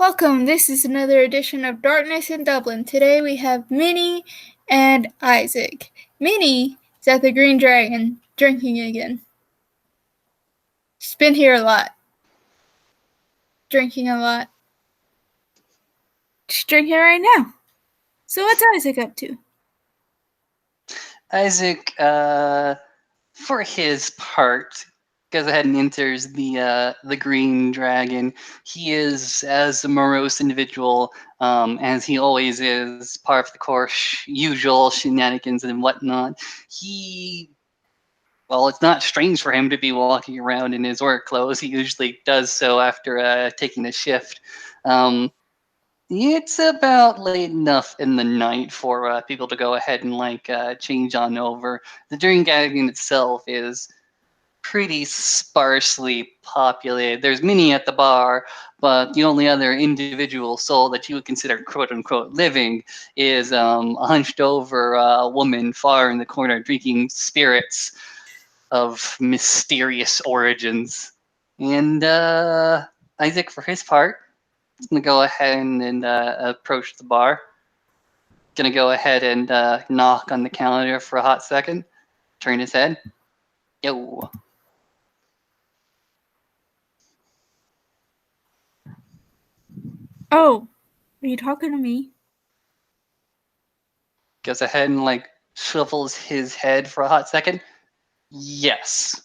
Welcome, this is another edition of Darkness in Dublin. Today we have Minnie and Isaac. Minnie is at the Green Dragon, drinking again. She's been here a lot. Drinking a lot. She's drinking right now. So what's Isaac up to? Isaac, for his part, goes ahead and enters the Green Dragon. He is as a morose individual as he always is, part of the course, usual shenanigans and whatnot. Well, it's not strange for him to be walking around in his work clothes. He usually does so after taking a shift. It's about late enough in the night for people to go ahead and change on over. The Green Dragon itself is pretty sparsely populated. There's Minnie at the bar, but the only other individual soul that you would consider quote unquote living is a hunched over woman far in the corner drinking spirits of mysterious origins. And Isaac, for his part, is going to go ahead and approach the bar. Going to go ahead and knock on the calendar for a hot second. Turn his head. Yo. Oh, are you talking to me? Goes ahead and swivels his head for a hot second. Yes.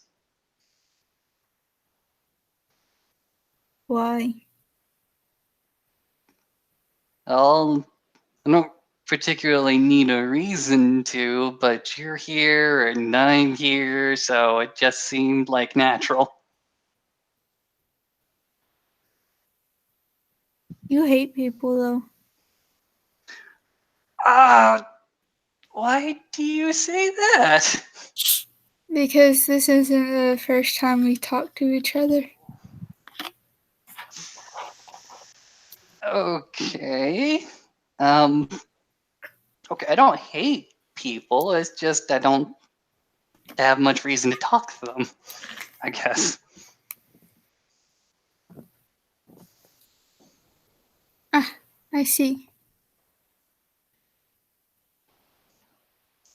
Why? Well, I don't particularly need a reason to, but you're here and I'm here, so it just seemed like natural. You hate people, though. Why do you say that? Because this isn't the first time we talked to each other. Okay. Okay, I don't hate people. It's just I don't have much reason to talk to them, I guess. I see.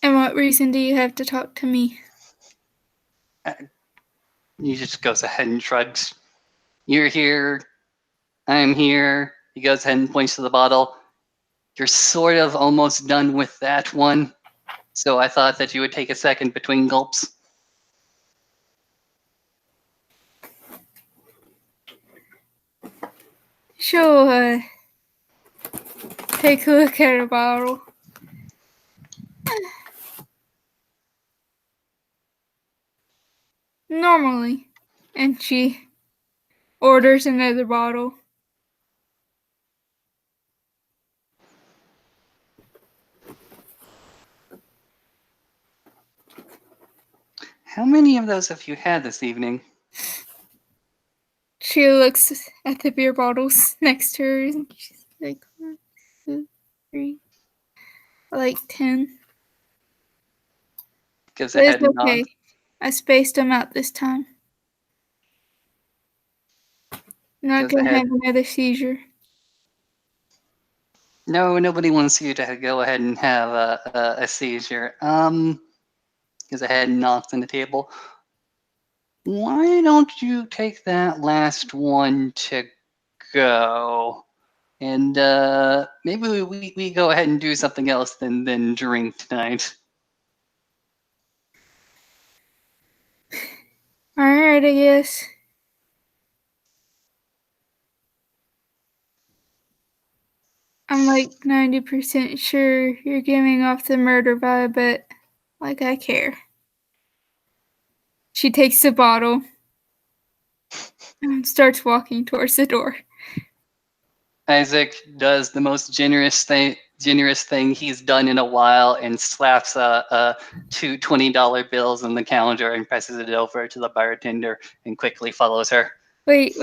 And what reason do you have to talk to me? He just goes ahead and shrugs. You're here. I'm here. He goes ahead and points to the bottle. You're sort of almost done with that one. So I thought that you would take a second between gulps. Sure. Take a look at a bottle. Normally. And she orders another bottle. How many of those have you had this evening? She looks at the beer bottles next to her and she's like, 1, 2, 3, like 10. Goes But ahead it's and okay. nods. I spaced them out this time. I'm not Goes gonna ahead. have another seizure. No, nobody wants you to go ahead and have a seizure. Goes ahead and knocks on the table. Why don't you take that last one to go? And maybe we go ahead and do something else than drink tonight. Alright, I guess. I'm like 90% sure you're giving off the murder vibe, but I care. She takes the bottle and starts walking towards the door. Isaac does the most generous thing he's done in a while and slaps two $20 bills on the calendar and presses it over to the bartender and quickly follows her. Wait.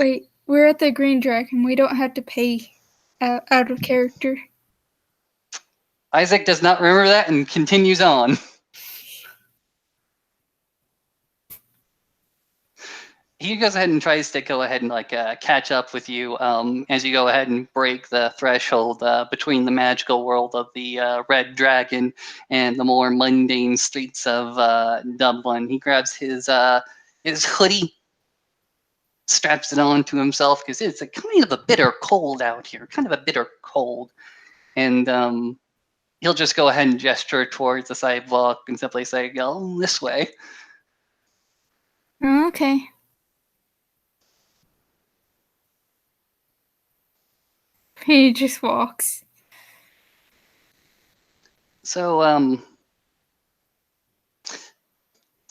We're at the Green Dragon. We don't have to pay out of character. Isaac does not remember that and continues on. he goes ahead and tries to go ahead and like catch up with you as you go ahead and break the threshold between the magical world of the Red Dragon and the more mundane streets of Dublin. He grabs his hoodie, straps it on to himself because it's a kind of a bitter cold out here, kind of a bitter cold, and he'll just go ahead and gesture towards the sidewalk and simply say, "Go this way." Oh, okay. He just walks. So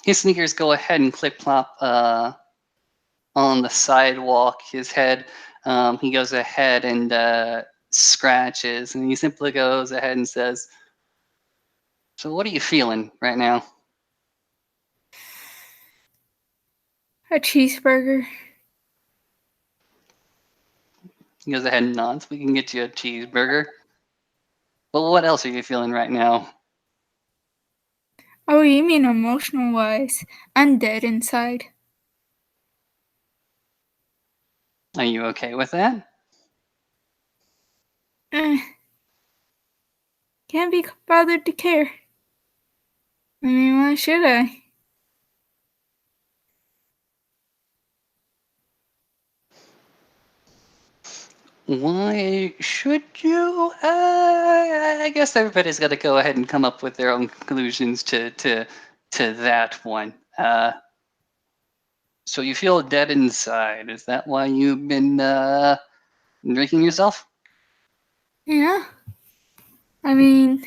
his sneakers go ahead and clip clop on the sidewalk. His head, he goes ahead and scratches, and he simply goes ahead and says, "So what are you feeling right now?" A cheeseburger. He goes ahead and nods. "We can get you a cheeseburger. But what else are you feeling right now?" Oh, you mean emotional wise? I'm dead inside. Are you okay with that? Can't be bothered to care. I mean, why should I? Why should you? I guess everybody's got to go ahead and come up with their own conclusions to that one. So you feel dead inside. Is that why you've been drinking yourself? Yeah. I mean,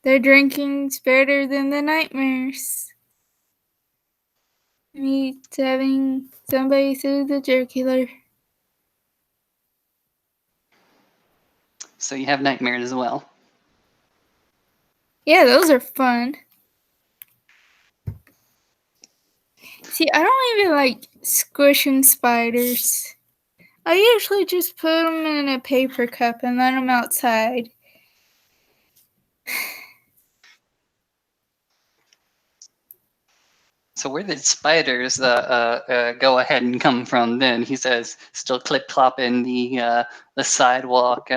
their drinking's better than the nightmares. Me stabbing somebody through the jugular. So you have nightmares as well. Yeah, those are fun. See, I don't even like squishing spiders. I usually just put them in a paper cup and let them outside. So where did spiders go ahead and come from then? He says, still clip clopping the sidewalk.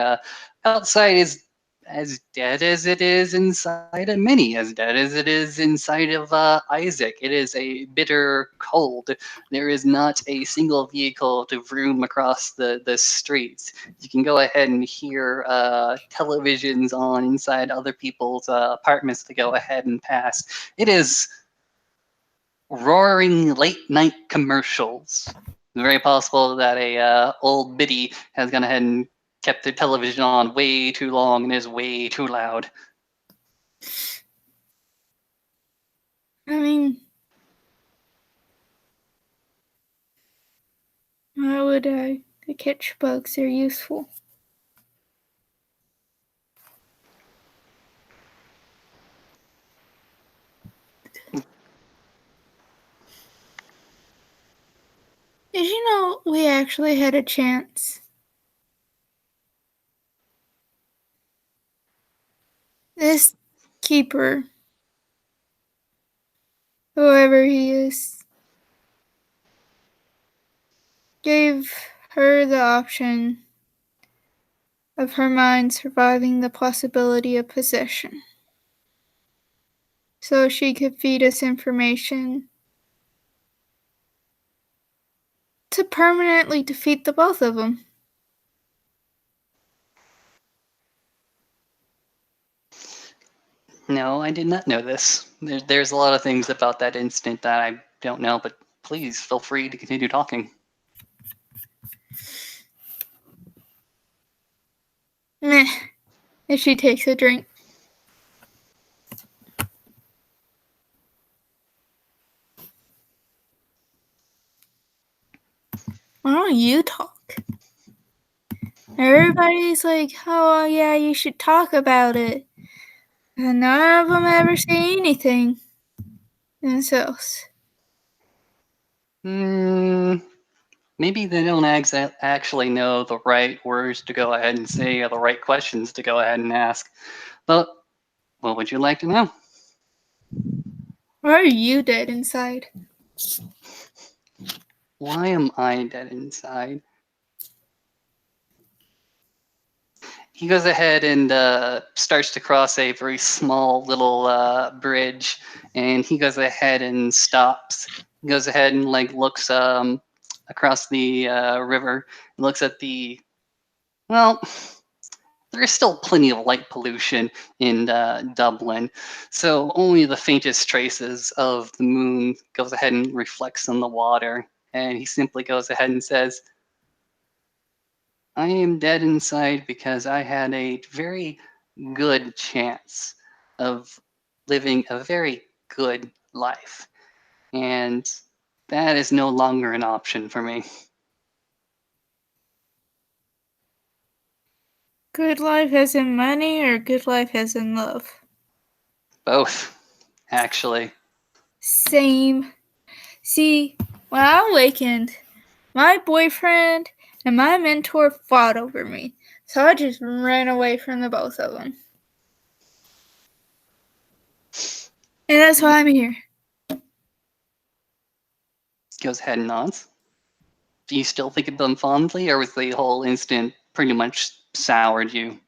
Outside is as dead as it is inside of Minnie, as dead as it is inside of Isaac. It is a bitter cold. There is not a single vehicle to vroom across the streets. You can go ahead and hear televisions on inside other people's apartments to go ahead and pass. It is roaring late night commercials. It's very possible that a old biddy has gone ahead and kept their television on way too long and is way too loud. I mean, why would I catch bugs? They're useful. Did you know we actually had a chance? This keeper, whoever he is, gave her the option of her mind surviving the possibility of possession. So she could feed us information to permanently defeat the both of them. No, I did not know this. There's a lot of things about that incident that I don't know, but please feel free to continue talking. Meh. If she takes a drink. Why don't you talk? Everybody's like, oh yeah, you should talk about it. And none of them ever say anything themselves. Maybe they don't actually know the right words to go ahead and say or the right questions to go ahead and ask. But what would you like to know? Or are you dead inside? Why am I dead inside? He goes ahead and starts to cross a very small little bridge, and he goes ahead and stops. He goes ahead and like looks across the river, and looks at the well. There is still plenty of light pollution in Dublin, so only the faintest traces of the moon goes ahead and reflects on the water. And he simply goes ahead and says, I am dead inside because I had a very good chance of living a very good life. And that is no longer an option for me. Good life as in money or good life as in love? Both, actually. Same. See, when I awakened, my boyfriend and my mentor fought over me, so I just ran away from the both of them. And that's why I'm here. Goes ahead and nods. Do you still think of them fondly, or was the whole incident pretty much soured you?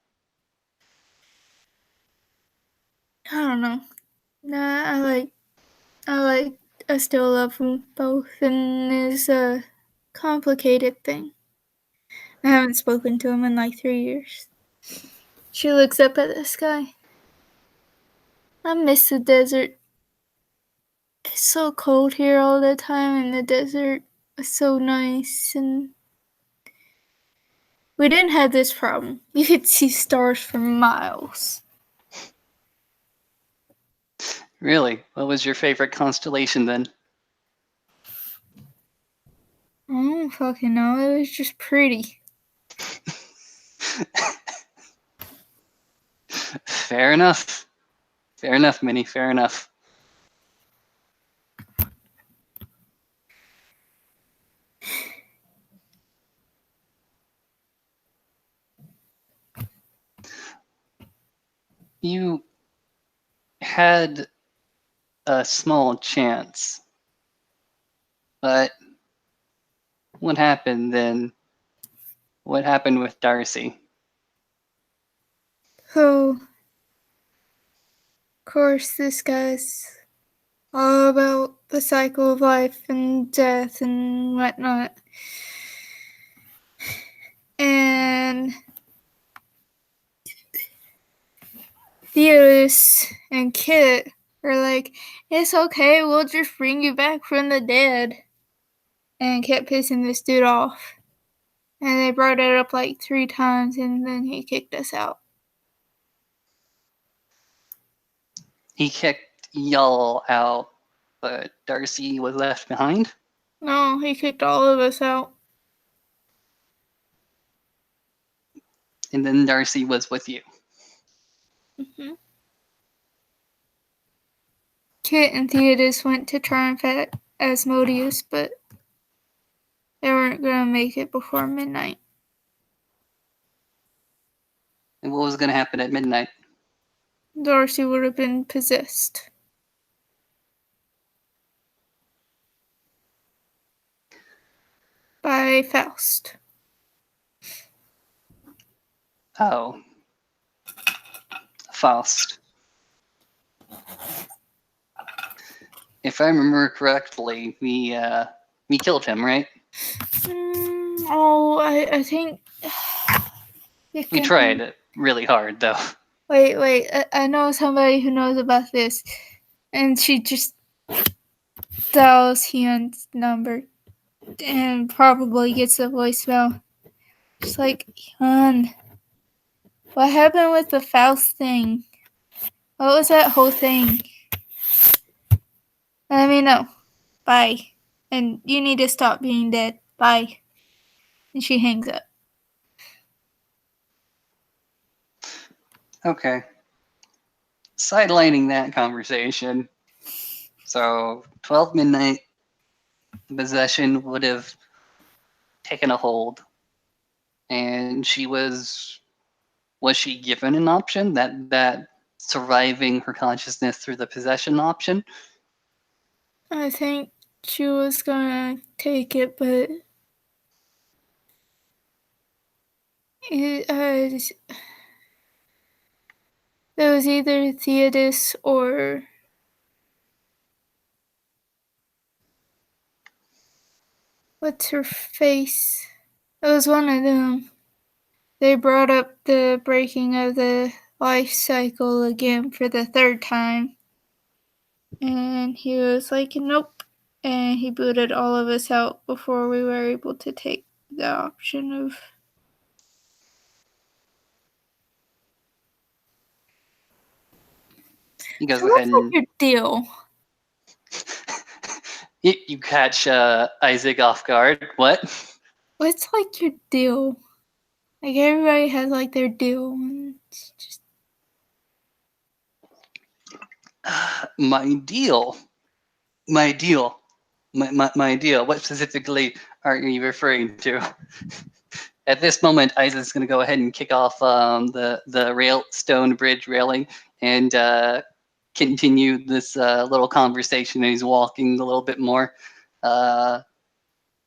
I don't know. Nah, I still love them both, and it's a complicated thing. I haven't spoken to him in like 3 years. She looks up at the sky. I miss the desert. It's so cold here all the time, and the desert was so nice, and we didn't have this problem. You could see stars for miles. Really? What was your favorite constellation then? I don't fucking know. It was just pretty. Fair enough. Fair enough, Minnie. Fair enough. You had a small chance, but what happened then? What happened with Darcy? So, of course, this guy's all about the cycle of life and death and whatnot. And Theodis and Kit are like, it's okay, we'll just bring you back from the dead. And kept pissing this dude off. And they brought it up like 3 times, and then he kicked us out. He kicked y'all out, but Darcy was left behind? No, he kicked all of us out. And then Darcy was with you. Mm-hmm. Kit and Theodis went to try and fight Asmodeus, but they weren't going to make it before midnight. And what was going to happen at midnight? Darcy would have been possessed. By Faust. Oh. Faust. If I remember correctly, we killed him, right? I think We tried really hard, though. Wait. I know somebody who knows about this, and she just dials Hyun's number and probably gets a voicemail. Just like, Hyun, what happened with the Faust thing? What was that whole thing? Let me know. Bye. And you need to stop being dead. Bye. And she hangs up. Okay. Sidelining that conversation. So, 12 midnight, possession would have taken a hold. And she was she given an option that surviving her consciousness through the possession option? I think she was gonna take it, but it was either Theodis or what's her face? It was one of them. They brought up the breaking of the life cycle again for the third time. And he was like, nope. And he booted all of us out before we were able to take the option of. He goes So ahead what's like and your deal? you catch Isaac off guard. What? What's like your deal? Like everybody has like their deal, and it's just My deal. My deal. My deal. What specifically are you referring to? At this moment, Isaac's going to go ahead and kick off the stone bridge railing and continue this little conversation. He's walking a little bit more. The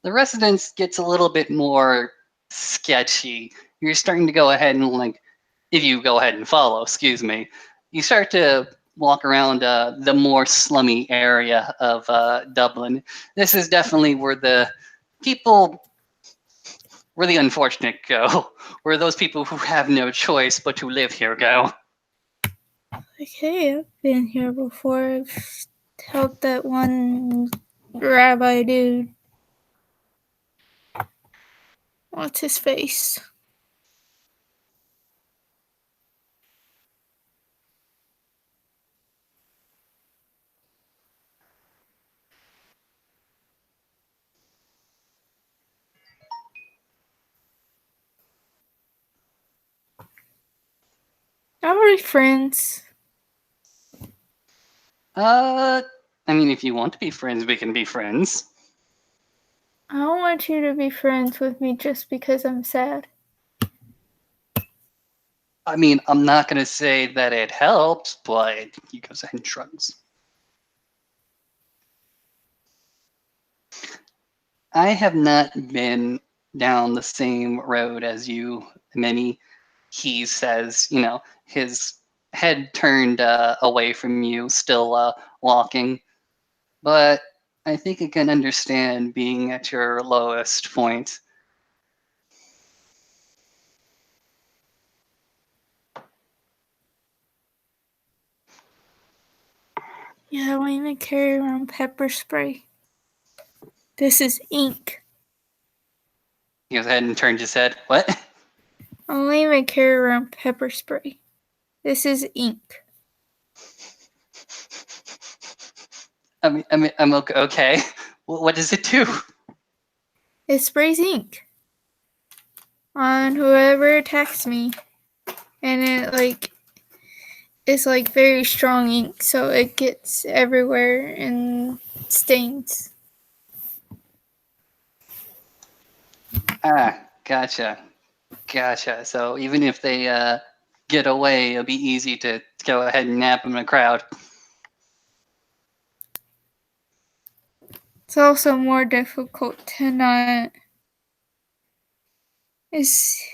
residence gets a little bit more sketchy. You're starting to go ahead and like, if you go ahead and follow, excuse me, you start to walk around the more slummy area of Dublin. This is definitely where the people where the unfortunate go, where those people who have no choice but to live here go. like, hey, I've been here before. I've helped that one rabbi dude. What's his face? Are we friends? I mean, if you want to be friends, we can be friends. I don't want you to be friends with me just because I'm sad. I mean, I'm not going to say that it helps, but he goes ahead and shrugs. I have not been down the same road as you, Minnie. He says, his head turned away from you, still walking. But I think I can understand being at your lowest point. Yeah, I don't even carry around pepper spray. This is ink. He goes ahead and turns his head. What? I don't even carry around pepper spray. This is ink. I'm okay. What does it do? It sprays ink on whoever attacks me. And it's like very strong ink, so it gets everywhere and stains. Ah, gotcha. Gotcha. So even if they get away, it'll be easy to go ahead and nap them in a crowd. It's also more difficult to not. It's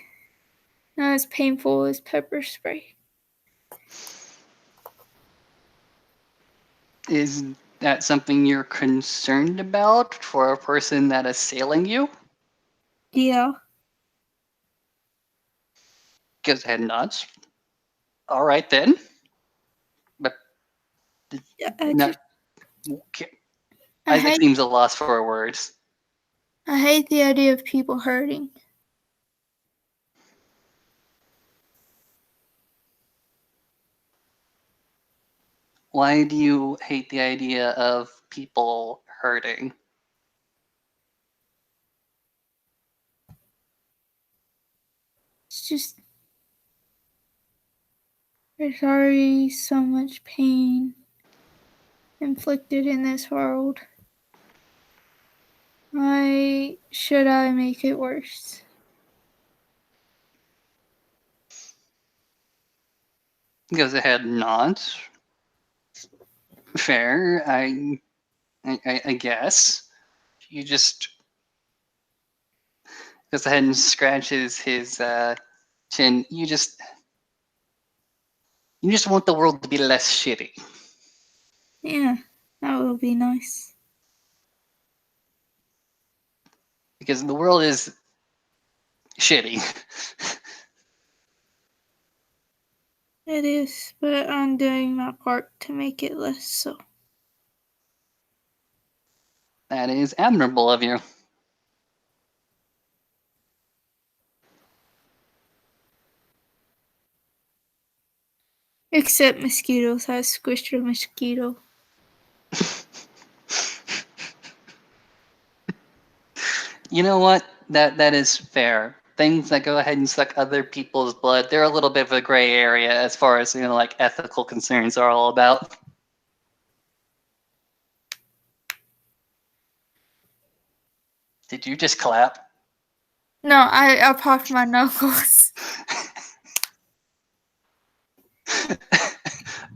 not as painful as pepper spray. Is that something you're concerned about for a person that is assailing you? Yeah. Goes ahead and nods. All right then. But I no, just okay. I Isaac hate seems a loss for words. I hate the idea of people hurting. Why do you hate the idea of people hurting? It's just there's already so much pain inflicted in this world. Why should I make it worse? Goes ahead and nods. Fair. I guess you just goes ahead and scratches his chin. You just want the world to be less shitty. Yeah, that will be nice. Because the world is shitty. It is, but I'm doing my part to make it less so. That is admirable of you. Except mosquitoes. I squished a mosquito. You know what? That is fair. Things that go ahead and suck other people's blood, they're a little bit of a gray area as far as like ethical concerns are all about. Did you just clap? No, I popped my knuckles.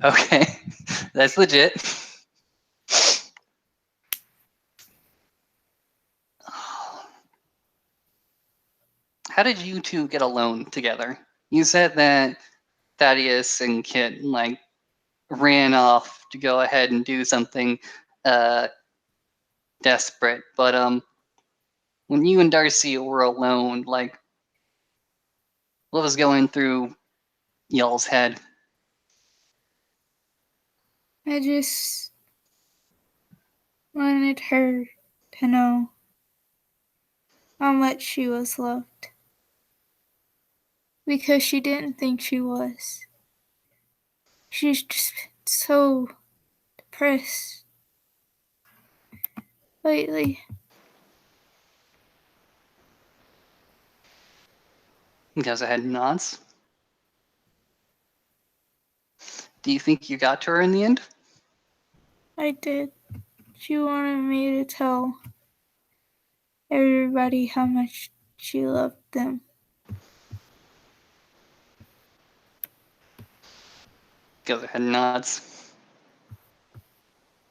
Okay, that's legit. How did you two get alone together? You said that Thaddeus and Kit ran off to go ahead and do something uh, desperate, but when you and Darcy were alone, what was going through y'all's head? I just wanted her to know how much she was loved. Because she didn't think she was. She's just so depressed lately. He goes ahead and nods. Do you think you got to her in the end? I did. She wanted me to tell everybody how much she loved them. Goes ahead and nods.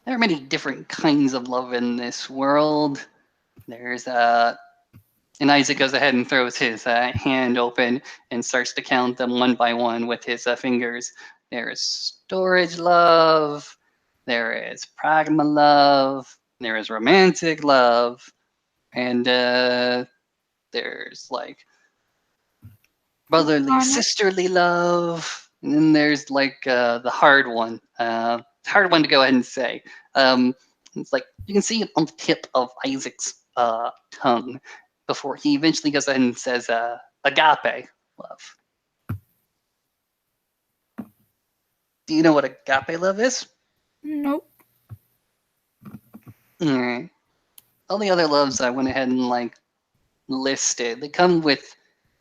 There are many different kinds of love in this world. There's and Isaac goes ahead and throws his hand open and starts to count them one by one with his fingers. There is storage love. There is pragma love. There is romantic love. And there's brotherly, sisterly love. And then there's the hard one. Hard one to go ahead and say. It's you can see it on the tip of Isaac's tongue before he eventually goes ahead and says agape love. Do you know what agape love is? Nope. All right. All the other loves I went ahead and listed, they come with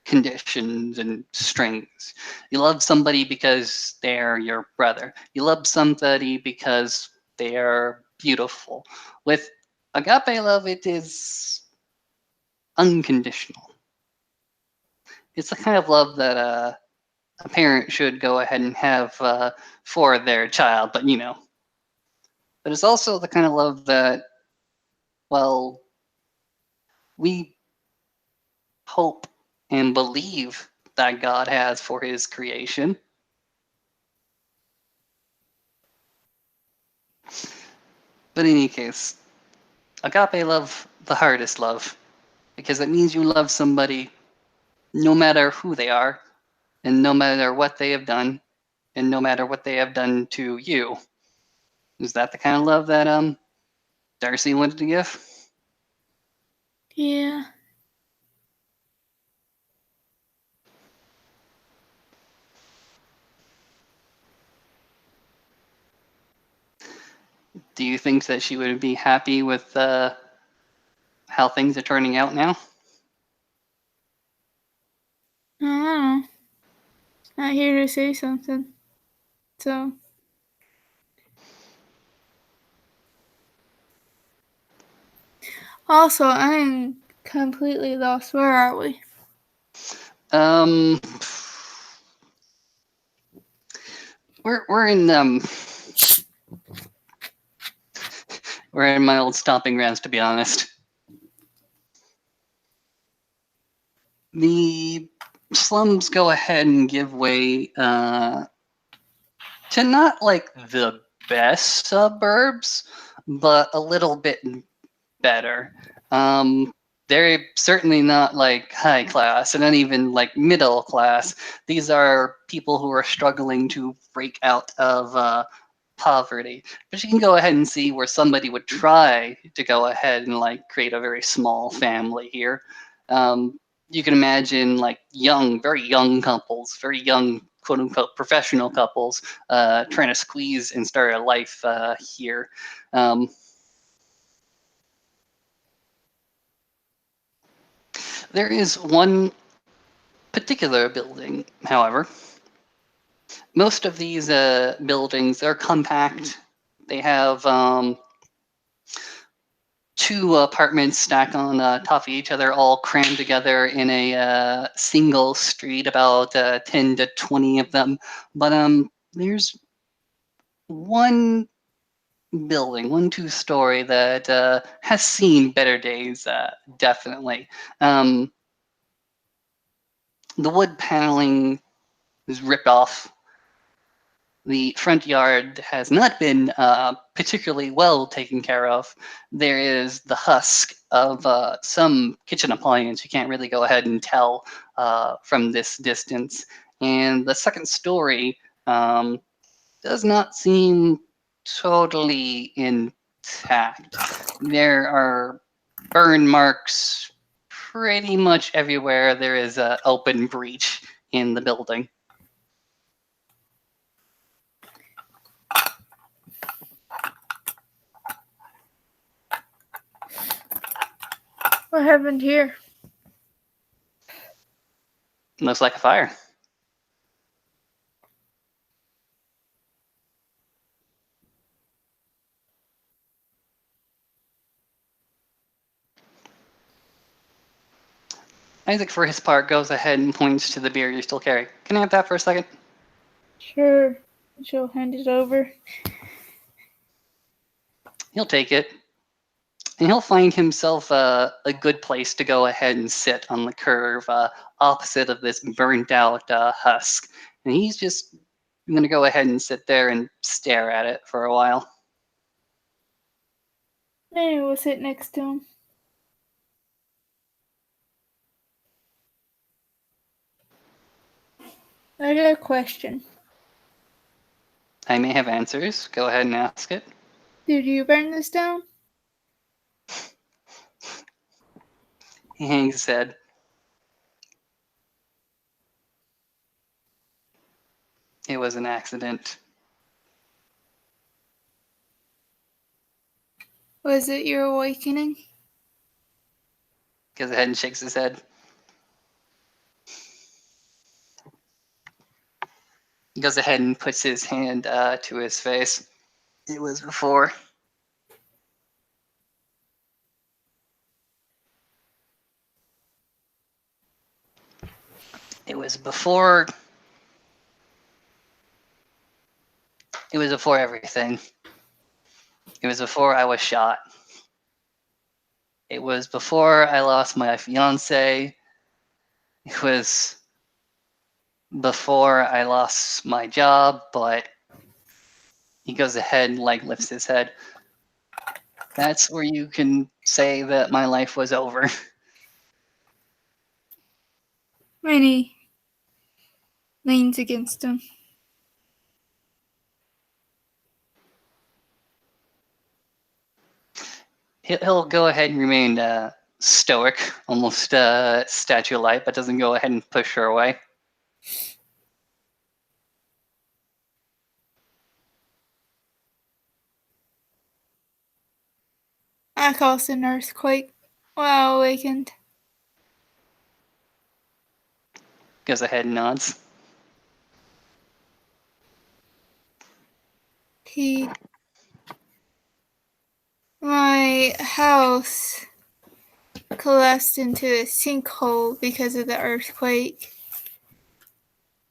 conditions and strings. You love somebody because they're your brother. You love somebody because they are beautiful. With agape love, it is unconditional. It's the kind of love that a parent should go ahead and have for their child, but But it's also the kind of love that, well, we hope and believe that God has for his creation. But in any case, agape love, the hardest love, because it means you love somebody no matter who they are, and no matter what they have done, and no matter what they have done to you. Is that the kind of love that Darcy wanted to give? Yeah. Do you think that she would be happy with how things are turning out now? I don't know. Not here to say something. So. Also, I am completely lost. Where are we? Um, we're in We're in my old stomping grounds, to be honest. The slums go ahead and give way to not like the best suburbs, but a little bit better. They're certainly not like high class and not even like middle class. These are people who are struggling to break out of poverty. But you can go ahead and see where somebody would try to go ahead and like create a very small family here. You can imagine like young, very young couples, very young quote unquote professional couples trying to squeeze and start a life here. There is one particular building, however. Most of these buildings are compact. They have two apartments stacked on top of each other, all crammed together in a single street, about 10 to 20 of them. But there's one building, one two-story that has seen better days, definitely. The wood paneling is ripped off. The front yard has not been particularly well taken care of. There is the husk of some kitchen appliance. You can't really go ahead and tell from this distance. And the second story does not seem totally intact. There are burn marks pretty much everywhere. There is an open breach in the building. What happened here? Looks like a fire. Isaac, for his part, goes ahead and points to the beer you still carry. Can I have that for a second? Sure. She'll hand it over. He'll take it, and he'll find himself a good place to go ahead and sit on the curve opposite of this burnt out husk. And he's just going to go ahead and sit there and stare at it for a while. Maybe we'll sit next to him. I got a question. I may have answers. Go ahead and ask it. Did you burn this down? He hangs his head. It was an accident. Was it your awakening? Goes ahead and shakes his head. He goes ahead and puts his hand to his face. It was before. It was before. It was before everything. It was before I was shot. It was before I lost my fiance. It was before I lost my job, but he goes ahead and like lifts his head. That's where you can say that my life was over. Minnie leans against him. He'll go ahead and remain stoic, almost statue-like, but doesn't go ahead and push her away. I caused an earthquake while awakened. Goes ahead and nods. My house collapsed into a sinkhole because of the earthquake.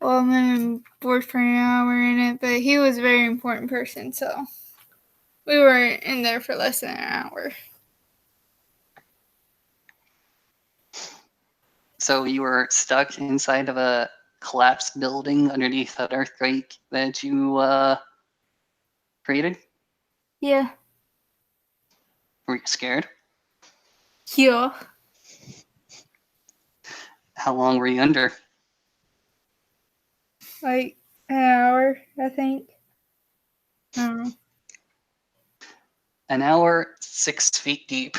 Well, my boyfriend and I were in it, but he was a very important person, so We were in there for less than an hour. So you were stuck inside of a collapsed building underneath an earthquake that you created? Yeah. Were you scared? Yeah. How long were you under? Like an hour, I think. I don't know. An hour, 6 feet deep.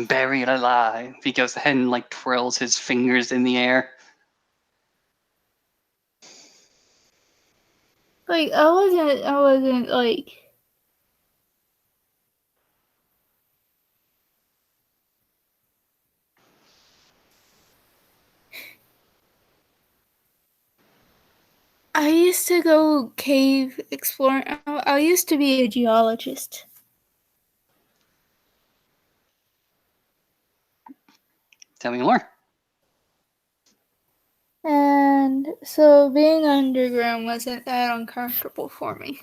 Buried alive. He goes ahead and like twirls his fingers in the air. Like I wasn't like I used to go cave exploring. I used to be a geologist. Tell me more. And so being underground wasn't that uncomfortable for me.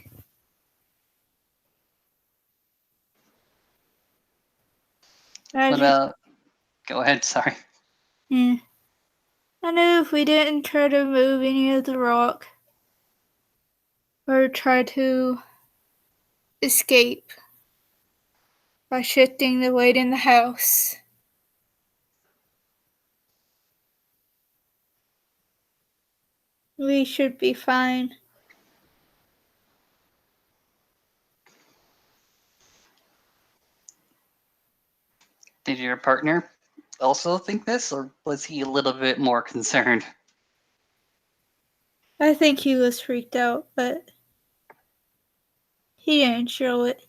What about? Go ahead. Sorry. Yeah. I knew if we didn't try to move any of the rock or try to escape by shifting the weight in the house, we should be fine. Did your partner also think this, or was he a little bit more concerned? I think he was freaked out, but he didn't show it.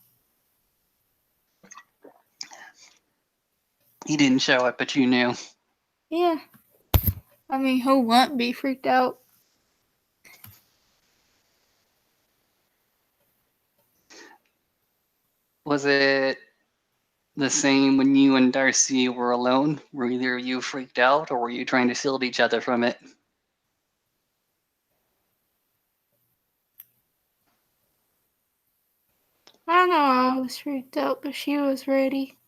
He didn't show it, but you knew. Yeah. I mean, who wouldn't be freaked out? Was it the same when you and Darcy were alone? Were either of you freaked out, or were you trying to shield each other from it? I know I was freaked out, but she was ready.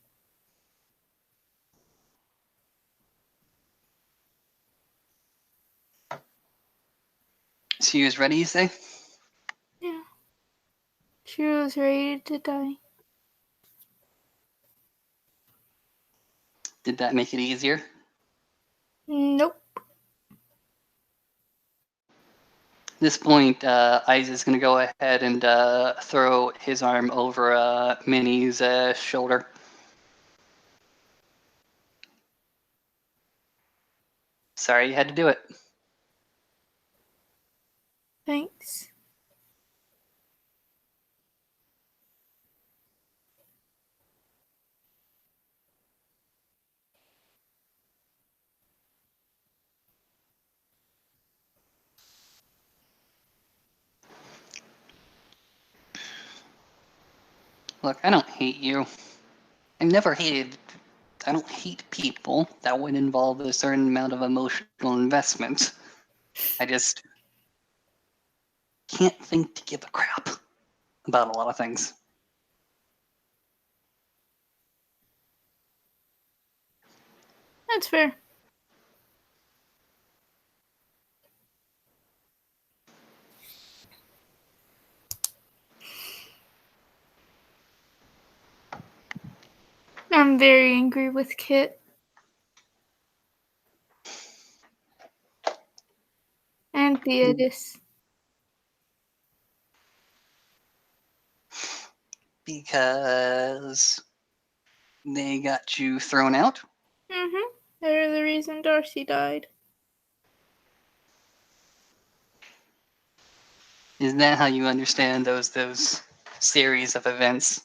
She was ready, you say? Yeah. She was ready to die. Did that make it easier? Nope. At this point, Isaac's going to go ahead and throw his arm over Minnie's shoulder. Sorry you had to do it. Thanks. Look, I don't hate you. I've never hated. I don't hate people that would involve a certain amount of emotional investment. I just can't think to give a crap about a lot of things. That's fair. I'm very angry with Kit. And Theodis. Because they got you thrown out? Mm-hmm. They're the reason Darcy died. Isn't that how you understand those series of events?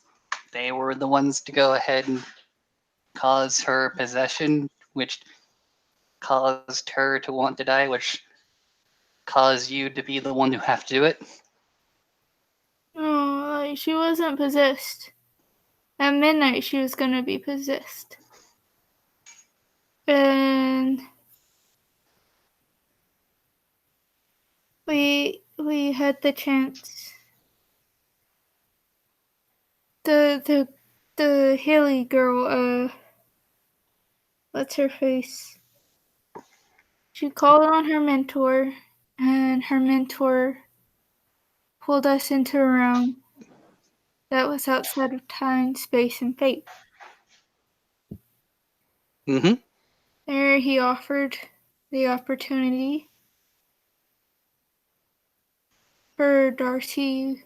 They were the ones to go ahead and cause her possession, which caused her to want to die, which caused you to be the one who have to do it. Oh, like she wasn't possessed. At midnight, she was gonna be possessed. And We had the chance. The Haley girl, what's her face? She called on her mentor, and her mentor pulled us into a realm that was outside of time, space, and fate. Mm-hmm. There he offered the opportunity for Darcy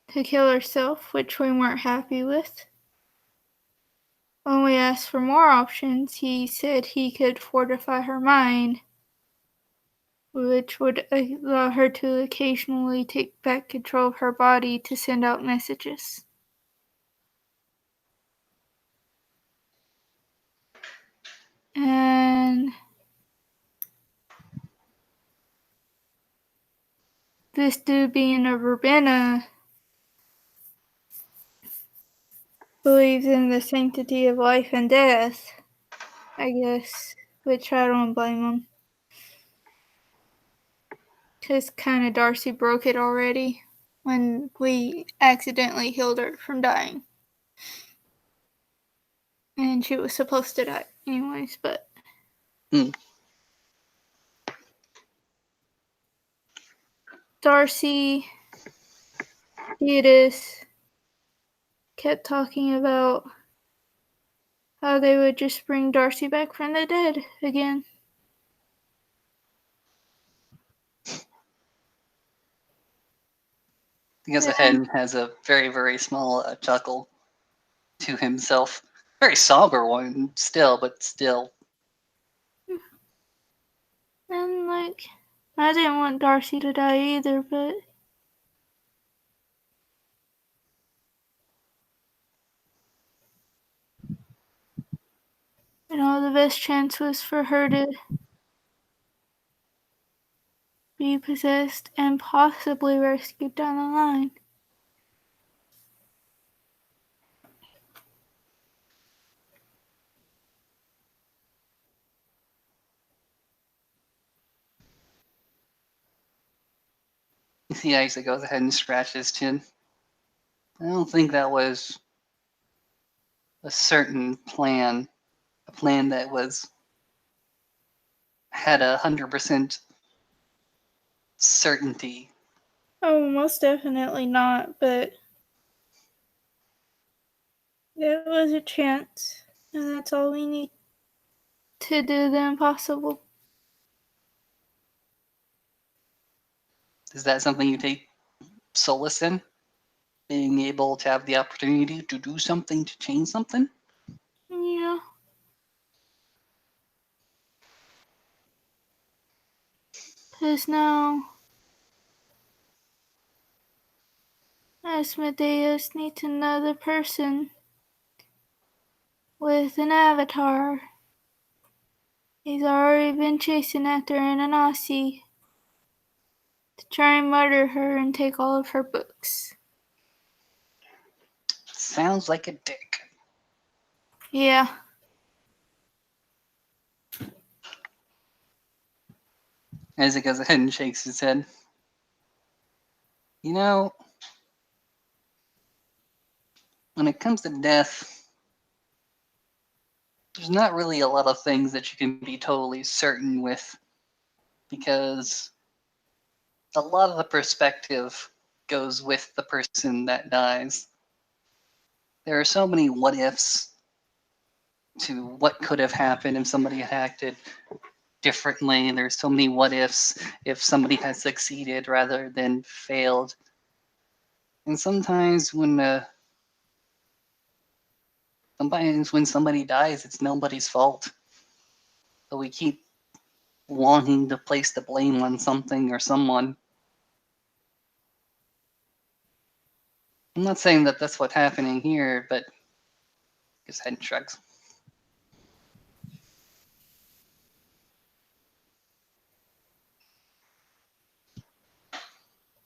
to kill herself, which we weren't happy with. When we asked for more options, he said he could fortify her mind, which would allow her to occasionally take back control of her body to send out messages. And this dude being a Verbena believes in the sanctity of life and death, I guess, which I don't blame him. Because kind of Darcy broke it already when we accidentally healed her from dying. And she was supposed to die anyways, but... Darcy, Thetis kept talking about how they would just bring Darcy back from the dead again. He goes ahead and has a very, very small chuckle to himself. Very somber one still, but still. And, like, I didn't want Darcy to die either, but... You know, the best chance was for her to be possessed and possibly rescued down the line. You see Isaac goes ahead and scratches his chin. I don't think that was a certain plan. A plan that had 100% certainty. Oh, most definitely not, but there was a chance, and that's all we need to do the impossible. Is that something you take solace in? Being able to have the opportunity to do something, to change something? Yeah. Because now Asmodeus needs another person with an avatar. He's already been chasing after Ananasi to try and murder her and take all of her books. Sounds like a dick. Yeah. Isaac goes ahead and shakes his head. You know, when it comes to death, there's not really a lot of things that you can be totally certain with, because a lot of the perspective goes with the person that dies. There are so many what ifs to what could have happened if somebody had acted differently. There's so many what ifs if somebody had succeeded rather than failed. And sometimes when somebody dies, it's nobody's fault. But we keep wanting to place the blame on something or someone. I'm not saying that that's what's happening here, but his head shrugs.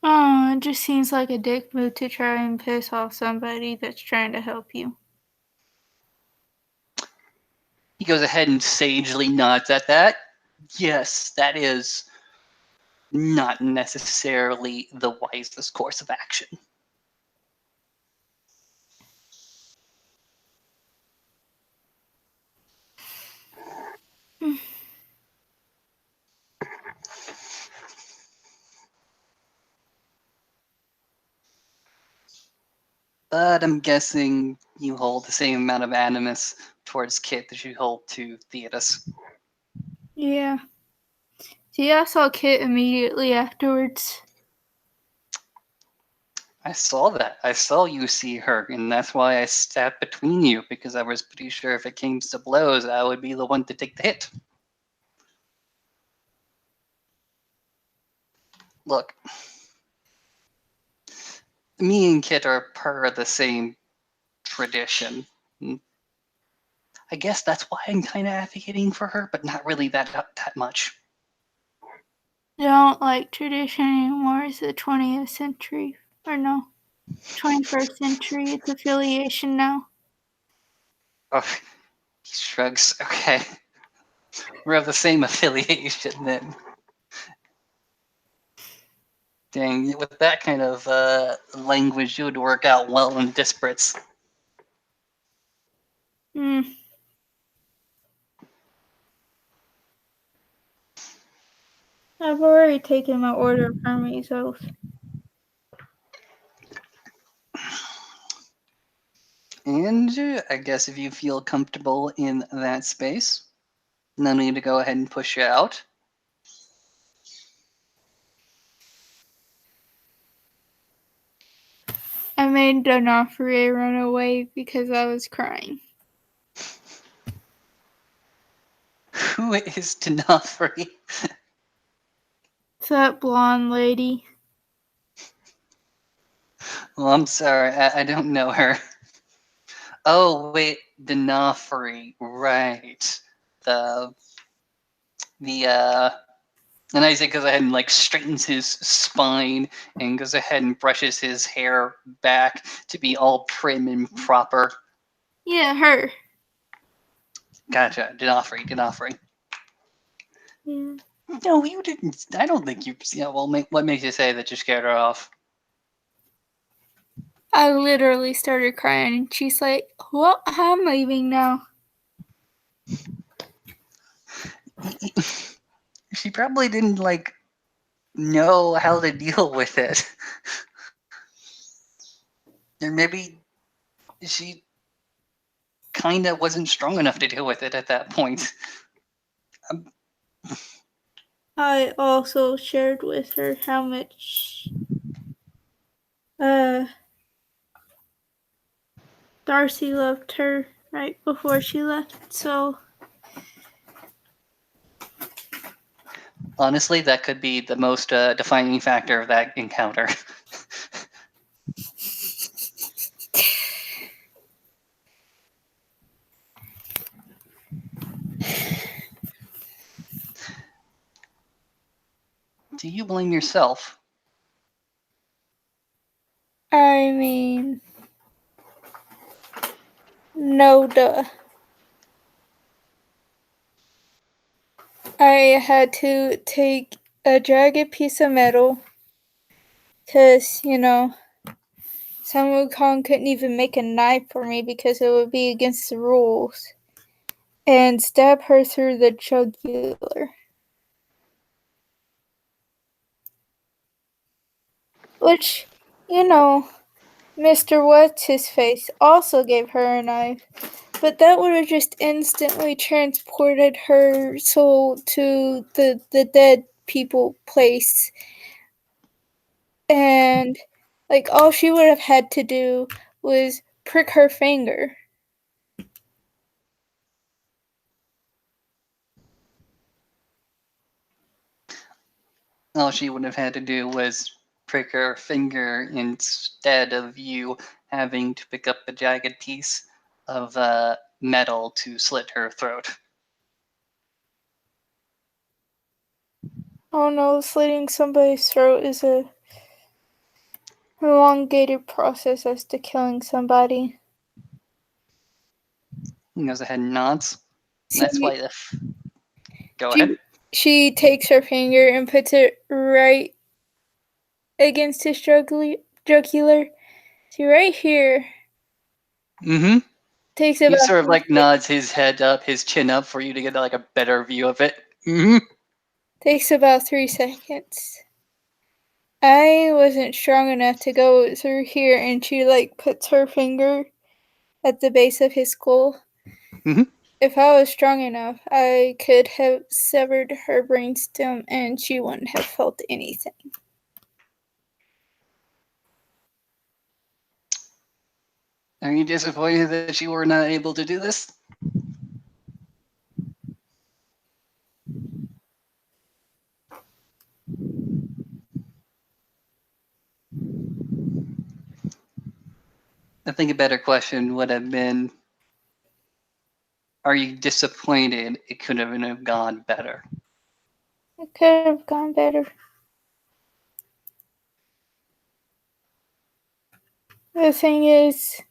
Oh, it just seems like a dick move to try and piss off somebody that's trying to help you. He goes ahead and sagely nods at that. yes, that is not necessarily the wisest course of action. But I'm guessing you hold the same amount of animus towards Kit that you hold to Theodos. Yeah. See, I saw Kit immediately afterwards. I saw that. I saw you see her, and that's why I sat between you, because I was pretty sure if it came to blows, I would be the one to take the hit. Look, me and Kit are part of the same tradition. I guess that's why I'm kind of advocating for her, but not really that much. I don't like tradition anymore. It's the 20th century. Or no, 21st century. It's affiliation now. Oh, he shrugs. Okay. We're of the same affiliation then. Dang, with that kind of language, you would work out well in disparates. Hmm. I've already taken my order of Hermes oath. And I guess if you feel comfortable in that space, no need to go ahead and push you out. I made D'Onofrio run away because I was crying. Who is D'Onofrio? It's that blonde lady. Well, I'm sorry, I don't know her. Oh, wait, D'Onofrio, right. The and Isaac goes ahead and like straightens his spine and goes ahead and brushes his hair back to be all prim and proper. Yeah, her. Gotcha, D'Onofrio. Yeah. No, you didn't. I don't think you. Yeah, well, what makes you say that you scared her off? I literally started crying, and she's like, "Well, I'm leaving now." She probably didn't like know how to deal with it. Or maybe she kind of wasn't strong enough to deal with it at that point. I also shared with her how much Darcy loved her right before she left, so Honestly, that could be the most defining factor of that encounter. Do you blame yourself? I mean, no duh. I had to take a jagged piece of metal because, Sun Wukong couldn't even make a knife for me because it would be against the rules, and stab her through the jugular. Which, Mr. What's His Face also gave her a knife, but that would have just instantly transported her soul to the dead people place. And like all she would have had to do was prick her finger. All she would have had to do was prick her finger instead of you having to pick up a jagged piece of metal to slit her throat. Oh no, slitting somebody's throat is a elongated process as to killing somebody. He goes ahead and nods. See, That's why the. Go she ahead. she takes her finger and puts it right against his jugular. See, right here. Mm-hmm. Takes He about sort of like nods his head up, his chin up for you to get like a better view of it. Mm-hmm. takes about 3 seconds. I wasn't strong enough to go through here, and she like puts her finger at the base of his skull. Mhm. If I was strong enough, I could have severed her brainstem and she wouldn't have felt anything. Are you disappointed that you were not able to do this? I think a better question would have been, are you disappointed it could have gone better? It could have gone better. The thing is,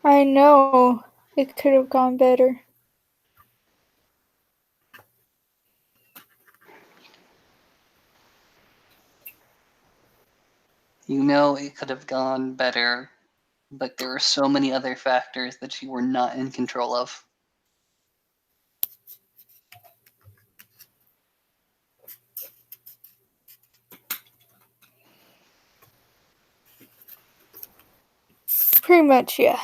I know it could have gone better. You know it could have gone better, but there are so many other factors that you were not in control of. Pretty much, yeah.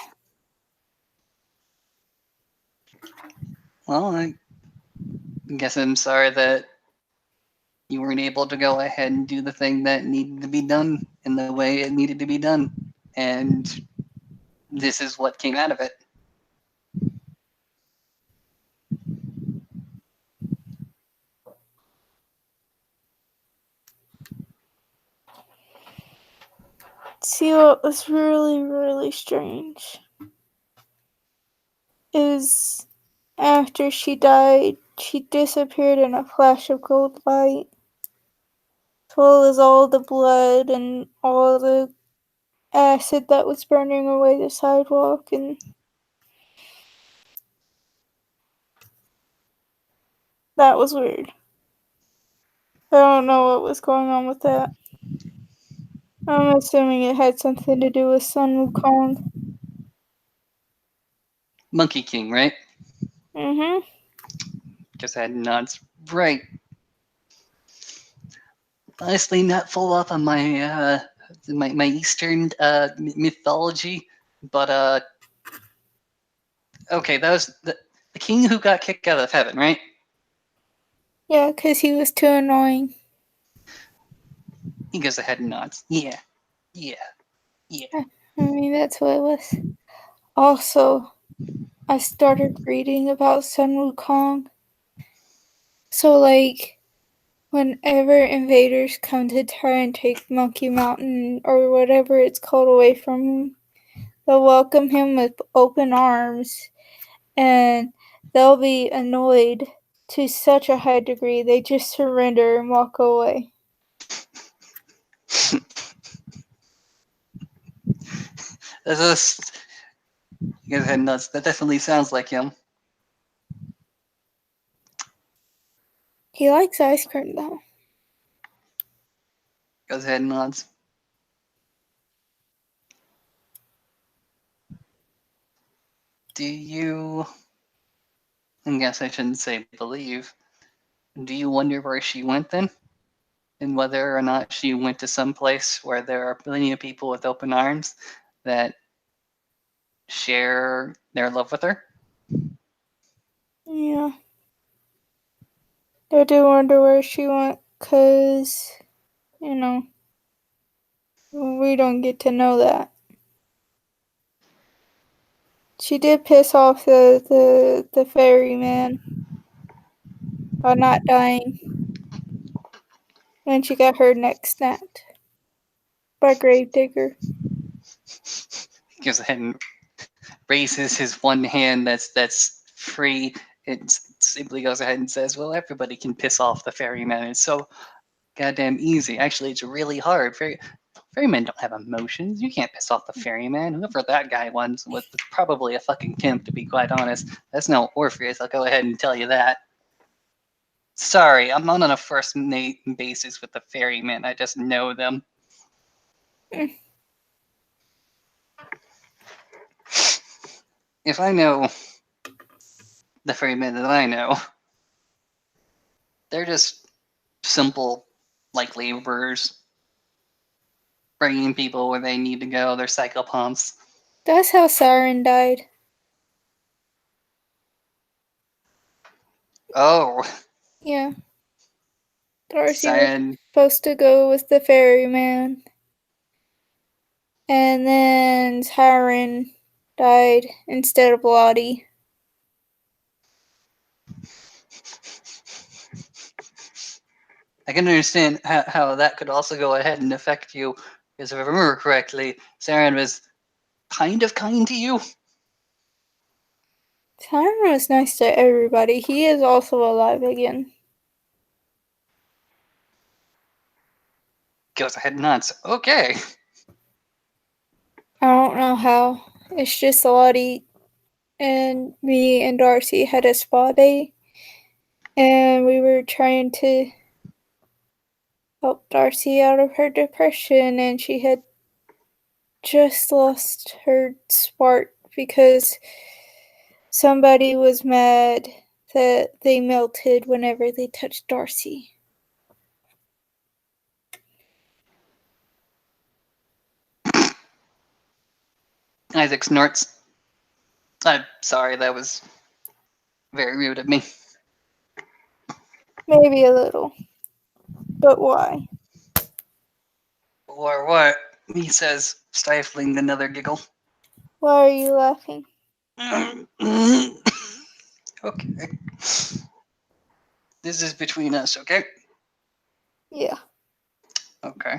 Well, I guess I'm sorry that you weren't able to go ahead and do the thing that needed to be done in the way it needed to be done. And this is what came out of it. See, what was really, really strange is after she died, she disappeared in a flash of gold light, as well as all the blood and all the acid that was burning away the sidewalk, and that was weird. I don't know what was going on with that. I'm assuming it had something to do with Sun Wukong. Monkey King, right? Mm-hmm. Just had nods. Right. Honestly, not full up on my Eastern mythology, but okay, that was the king who got kicked out of heaven, right? Yeah, because he was too annoying. He goes ahead and nods. Yeah, yeah, yeah. I mean, that's what it was. Also, I started reading about Sun Wukong. So, like, whenever invaders come to try and take Monkey Mountain or whatever it's called away from him, they'll welcome him with open arms and they'll be annoyed to such a high degree they just surrender and walk away. That's just, he goes ahead and nods. That definitely sounds like him. He likes ice cream though. Goes ahead and nods. Do you? I guess I shouldn't say believe. Do you wonder where she went then? And whether or not she went to some place where there are plenty of people with open arms that share their love with her? Yeah. I do wonder where she went because, you know, we don't get to know that. She did piss off the ferryman by not dying when she got her neck snapped by Gravedigger. He goes ahead and raises his one hand that's free. It simply goes ahead and says, "Well, everybody can piss off the ferryman. It's so goddamn easy. Actually, it's really hard. Ferrymen don't have emotions. You can't piss off the ferryman. Whoever that guy was probably a fucking pimp, to be quite honest. That's no Orpheus. I'll go ahead and tell you that." Sorry, I'm not on a first name basis with the ferryman. I just know them. If I know the ferryman that I know, they're just simple, like laborers, bringing people where they need to go. They're psychopomps. That's how Siren died. Oh, Yeah. Darcy was Siren. supposed to go with the ferryman. And then Siren died instead of Lottie. I can understand how that could also go ahead and affect you, because if I remember correctly, Siren was kind of kind to you. Siren was nice to everybody. He is also alive again. Goes ahead and nods. Okay. I don't know how. It's just Lottie and me and Darcy had a spa day, and we were trying to help Darcy out of her depression, and she had just lost her spark because somebody was mad that they melted whenever they touched Darcy. Isaac snorts. I'm sorry, that was very rude of me. Maybe a little. But why? Or what? He says, stifling another giggle. Why are you laughing? Okay. This is between us, okay? Yeah. Okay.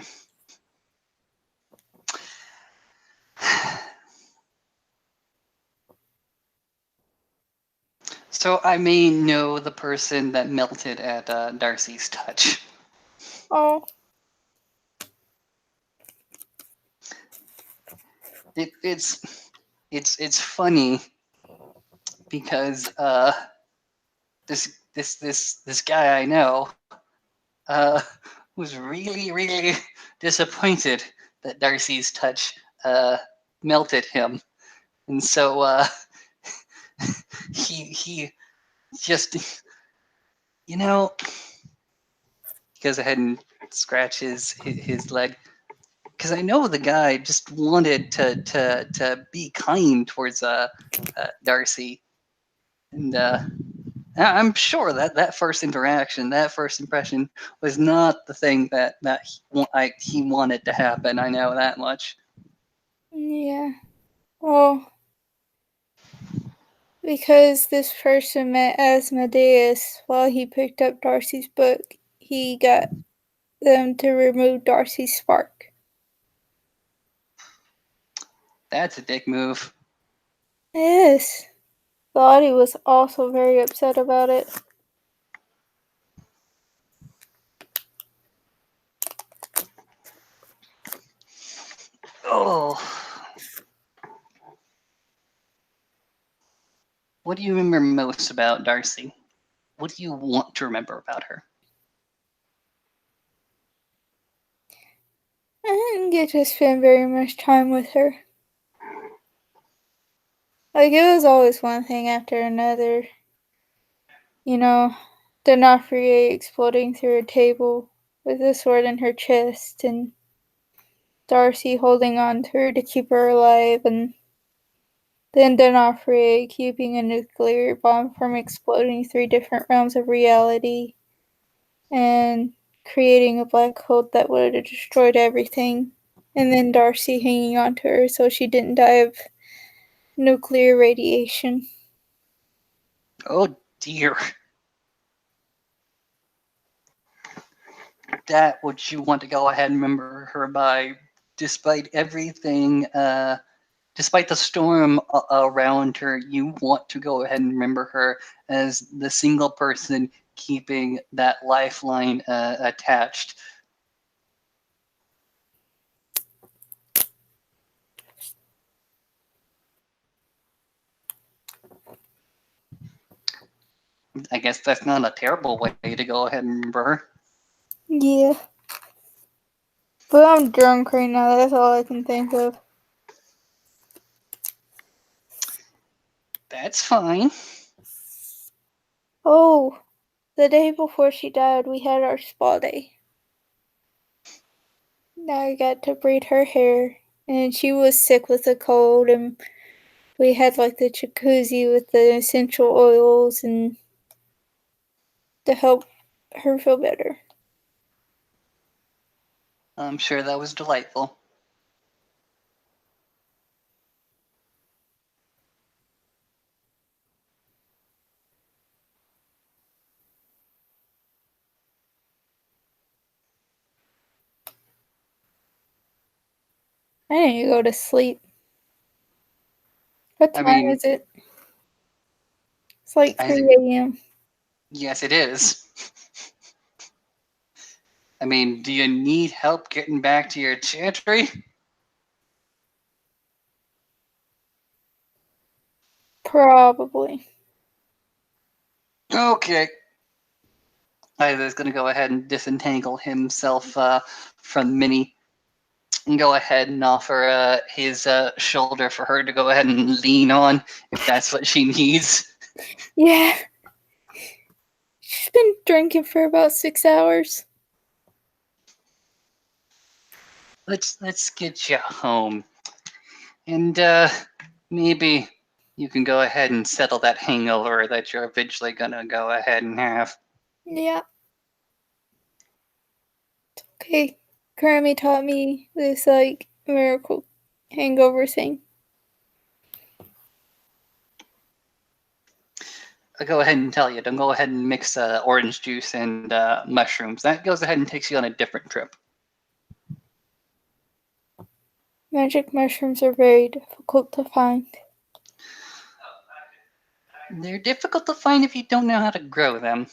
So I may know the person that melted at Darcy's touch. Oh, It's funny because this guy I know uh, was really disappointed that Darcy's touch melted him, and so he just he goes ahead and scratches his leg because I know the guy just wanted to be kind towards Darcy, and I'm sure that first interaction, that first impression, was not the thing that he wanted to happen. I know that much. yeah. Well, because this person met Asmodeus while he picked up Darcy's book, he got them to remove Darcy's spark. That's a dick move. Yes. Lottie was also very upset about it. Oh, what do you remember most about Darcy? What do you want to remember about her? I didn't get to spend very much time with her. Like, it was always one thing after another. You know, D'Onofrio exploding through a table with a sword in her chest, and Darcy holding on to her to keep her alive, and then D'Onofrio keeping a nuclear bomb from exploding 3 different realms of reality, and creating a black hole that would have destroyed everything, and then Darcy hanging on to her so she didn't die of nuclear radiation. Oh dear. That would you want to go ahead and remember her by, despite everything, despite the storm around her, you want to go ahead and remember her as the single person keeping that lifeline attached. I guess that's not a terrible way to go ahead and remember her. Yeah. But I'm drunk right now, that's all I can think of. That's fine. Oh, the day before she died, we had our spa day. Now I got to braid her hair, and she was sick with a cold, and we had like the jacuzzi with the essential oils and to help her feel better. I'm sure that was delightful. I need to go to sleep. What I time mean, is it? It's like 3 a.m. yes, it is. I mean, do you need help getting back to your chantry? Probably. Okay. Isaac's going to go ahead and disentangle himself from Minnie and go ahead and offer his shoulder for her to go ahead and lean on if that's what she needs. Yeah. She's been drinking for about 6 hours. Let's get you home, and maybe you can go ahead and settle that hangover that you're eventually gonna go ahead and have. Yeah. Okay. Grammy taught me this like miracle hangover thing. I'll go ahead and tell you, don't go ahead and mix orange juice and mushrooms. That goes ahead and takes you on a different trip. Magic mushrooms are very difficult to find. They're difficult to find if you don't know how to grow them.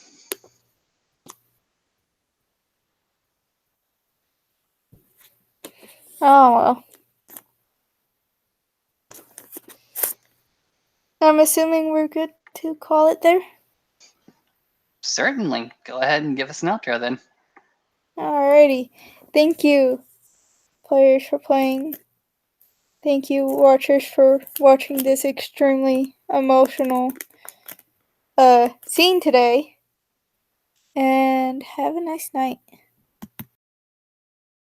Oh well. I'm assuming we're good to call it there. Certainly. Go ahead and give us an outro then. Alrighty. Thank you, players, for playing. Thank you, watchers, for watching this extremely emotional scene today. And have a nice night.